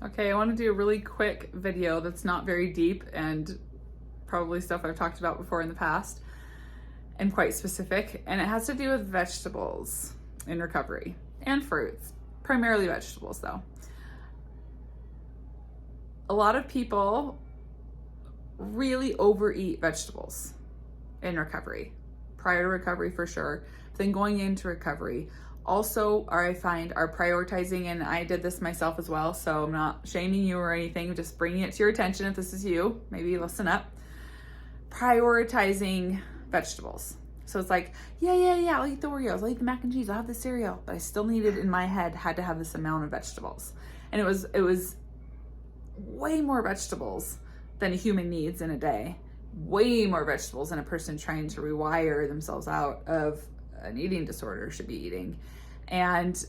Okay, I want to do a really quick video that's not very deep and probably stuff I've talked about before in the past and quite specific. And it has to do with vegetables in recovery and fruits, primarily vegetables though. A lot of people really overeat vegetables in recovery, prior to recovery for sure, but then going into recovery. Also, I find are prioritizing, and I did this myself as well, so I'm not shaming you or anything, just bringing it to your attention if this is you, maybe listen up. Prioritizing vegetables. So it's like, yeah, I'll eat the Oreos, I'll eat the mac and cheese, I'll have the cereal, but I still needed in my head, had to have this amount of vegetables. And it was way more vegetables than a human needs in a day, way more vegetables than a person trying to rewire themselves out of an eating disorder should be eating. And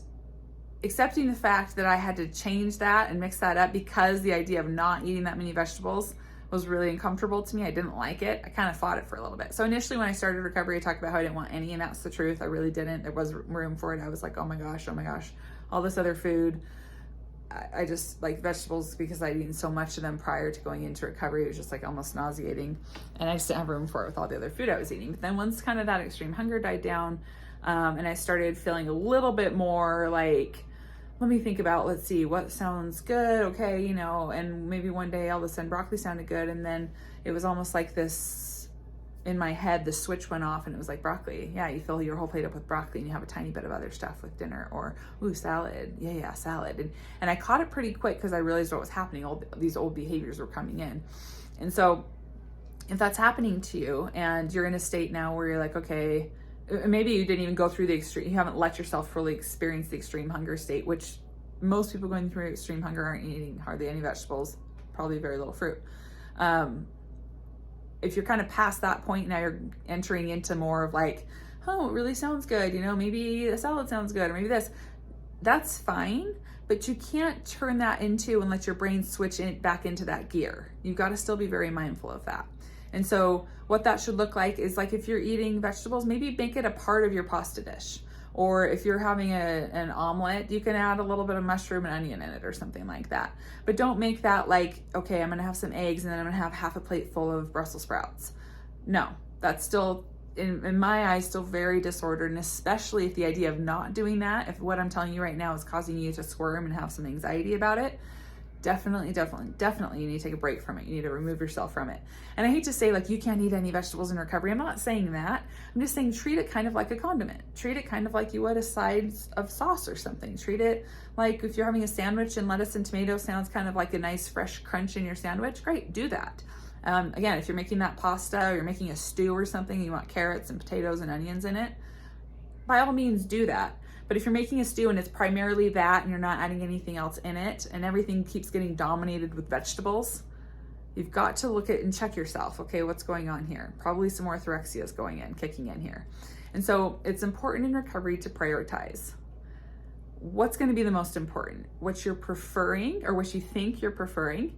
accepting the fact that I had to change that and mix that up because the idea of not eating that many vegetables was really uncomfortable to me. I didn't like it. I kind of fought it for a little bit. So initially when I started recovery, I talked about how I didn't want any, and that's the truth. I really didn't. There was room for it. I was like, oh my gosh, all this other food. I just like vegetables because I'd eaten so much of them prior to going into recovery. It was just like almost nauseating, and I just didn't have room for it with all the other food I was eating. But then once kind of that extreme hunger died down, and I started feeling a little bit more like, let me think about, let's see, what sounds good, okay, and maybe one day all of a sudden broccoli sounded good, and then it was almost like this, in my head, the switch went off and it was like broccoli. Yeah, you fill your whole plate up with broccoli and you have a tiny bit of other stuff with dinner, or, ooh, salad. Yeah, salad. And I caught it pretty quick because I realized what was happening. All these old behaviors were coming in. And so if that's happening to you and you're in a state now where you're like, okay, maybe you didn't even go through the extreme, you haven't let yourself fully experience the extreme hunger state, which most people going through extreme hunger aren't eating hardly any vegetables, probably very little fruit. If you're kind of past that point, now you're entering into more of like, oh, it really sounds good. Maybe a salad sounds good, or maybe this. That's fine, but you can't turn that into and let your brain switch back into that gear. You've got to still be very mindful of that. And so what that should look like is like, if you're eating vegetables, maybe make it a part of your pasta dish. Or if you're having an omelet, you can add a little bit of mushroom and onion in it or something like that. But don't make that like, okay, I'm gonna have some eggs and then I'm gonna have half a plate full of Brussels sprouts. No, that's still, in my eyes, still very disordered. And especially if the idea of not doing that, if what I'm telling you right now is causing you to squirm and have some anxiety about it, definitely you need to take a break from it. You need to remove yourself from it. And I hate to say like you can't eat any vegetables in recovery. I'm not saying that. I'm just saying treat it kind of like a condiment. Treat it kind of like you would a side of sauce or something. Treat it like if you're having a sandwich and lettuce and tomato sounds kind of like a nice fresh crunch in your sandwich, great, do that. Again, if you're making that pasta or you're making a stew or something, you want carrots and potatoes and onions in it, by all means do that. But if you're making a stew and it's primarily that and you're not adding anything else in it and everything keeps getting dominated with vegetables, you've got to look at and check yourself. Okay, what's going on here? Probably some orthorexia is kicking in here. And so it's important in recovery to prioritize. What's going to be the most important? What you're preferring, or what you think you're preferring,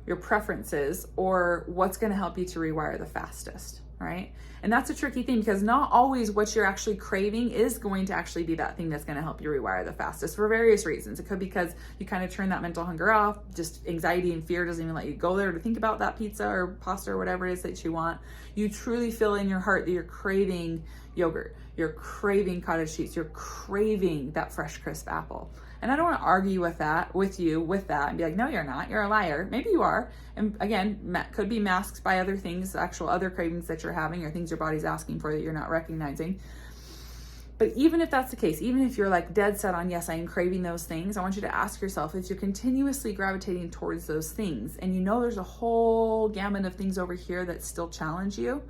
your preferences, or what's going to help you to rewire the fastest, right? And that's a tricky thing because not always what you're actually craving is going to actually be that thing that's going to help you rewire the fastest for various reasons. It could be because you kind of turn that mental hunger off, just anxiety and fear doesn't even let you go there to think about that pizza or pasta or whatever it is that you want. You truly feel in your heart that you're craving yogurt, you're craving cottage cheese, you're craving that fresh crisp apple. And I don't want to argue with that and be like, no, you're not, you're a liar. Maybe you are. And again, could be masked by other things, actual other cravings that you're having or things your body's asking for that you're not recognizing. But even if that's the case, even if you're like dead set on, yes, I am craving those things, I want you to ask yourself, if you're continuously gravitating towards those things and you know there's a whole gamut of things over here that still challenge you,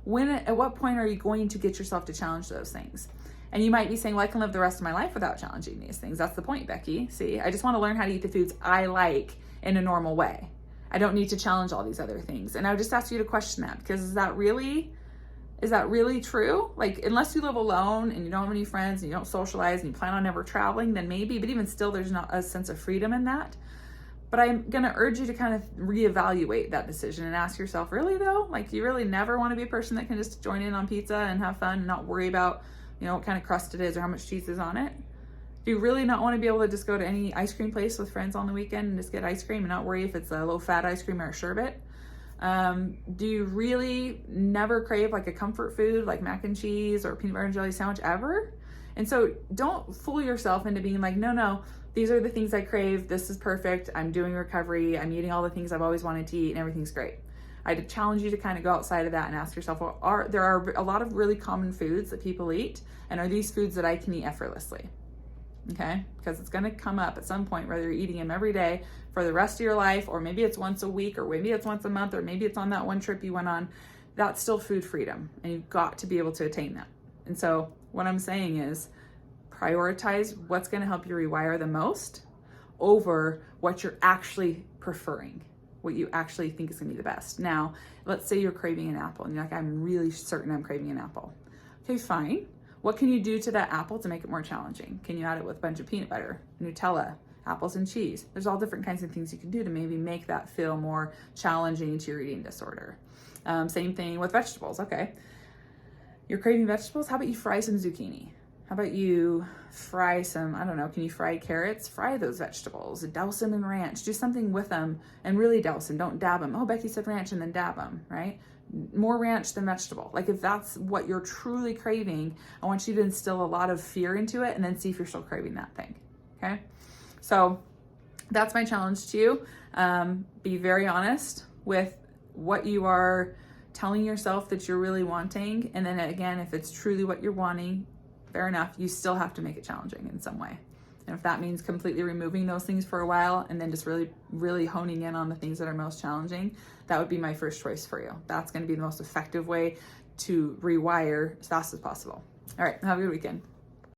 at what point are you going to get yourself to challenge those things? And you might be saying, well, I can live the rest of my life without challenging these things. That's the point, Becky. See, I just want to learn how to eat the foods I like in a normal way. I don't need to challenge all these other things. And I would just ask you to question that, because is that really true? Like, unless you live alone and you don't have any friends and you don't socialize and you plan on never traveling, then maybe, but even still, there's not a sense of freedom in that. But I'm going to urge you to kind of reevaluate that decision and ask yourself, really though? Like, you really never want to be a person that can just join in on pizza and have fun and not worry about, what kind of crust it is or how much cheese is on it? Do you really not want to be able to just go to any ice cream place with friends on the weekend and just get ice cream and not worry if it's a low-fat ice cream or a sherbet? Do you really never crave like a comfort food like mac and cheese or peanut butter and jelly sandwich ever? And so don't fool yourself into being like, no, these are the things I crave. This is perfect. I'm doing recovery. I'm eating all the things I've always wanted to eat and everything's great. I'd challenge you to kind of go outside of that and ask yourself, well, there are a lot of really common foods that people eat, and are these foods that I can eat effortlessly? Okay, because it's going to come up at some point, whether you're eating them every day for the rest of your life, or maybe it's once a week, or maybe it's once a month, or maybe it's on that one trip you went on. That's still food freedom, and you've got to be able to attain that. And so what I'm saying is prioritize what's going to help you rewire the most over what you're actually preferring, what you actually think is going to be the best. Now, let's say you're craving an apple and you're like, I'm really certain I'm craving an apple. Okay, fine. What can you do to that apple to make it more challenging? Can you add it with a bunch of peanut butter, Nutella, apples and cheese? There's all different kinds of things you can do to maybe make that feel more challenging to your eating disorder. Same thing with vegetables. Okay, you're craving vegetables. How about you fry some zucchini? How about you fry some, I don't know, can you fry carrots? Fry those vegetables, douse them in ranch, do something with them and really douse them, don't dab them. Oh, Becky said ranch and then dab them, right? More ranch than vegetable. Like if that's what you're truly craving, I want you to instill a lot of fear into it and then see if you're still craving that thing, okay? So that's my challenge to you. Be very honest with what you are telling yourself that you're really wanting. And then again, if it's truly what you're wanting, fair enough, you still have to make it challenging in some way. And if that means completely removing those things for a while and then just really honing in on the things that are most challenging, that would be my first choice for you. That's going to be the most effective way to rewire as fast as possible. All right, have a good weekend.